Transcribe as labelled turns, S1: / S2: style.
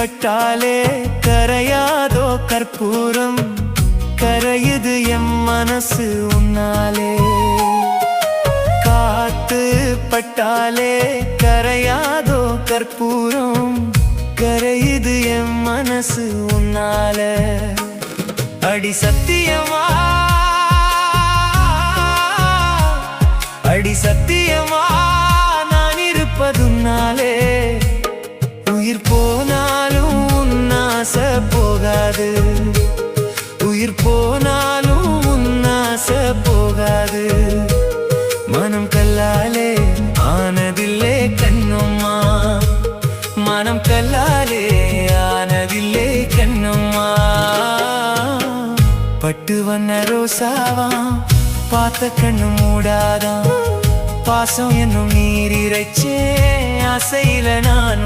S1: பட்டாலே கரையாதோ கற்பூரம், கரையுது எம் மனசு உன்னாலே. காத்து பட்டாலே கரையாதோ கற்பூரம், கரையுது எம் மனசு உன்னால. அடி சத்தியமா, அடி சத்தியமா நான் இருப்பதுன்னாலே. உயிர் போனாலும் உன்னாச போகாது, உயிர் போனாலும் உன்னாச போகாது. மனம் கல்லாலே ஆனதில்லே கண்ணம்மா, மனம் கல்லாலே ஆனதில்லே கண்ணம்மா. பட்டு வண்ண ரோசாவா பார்த்த கண்ணு மூடாதான், பாசம் என்னும் நீர் இறைச்சே ஆசையில நான்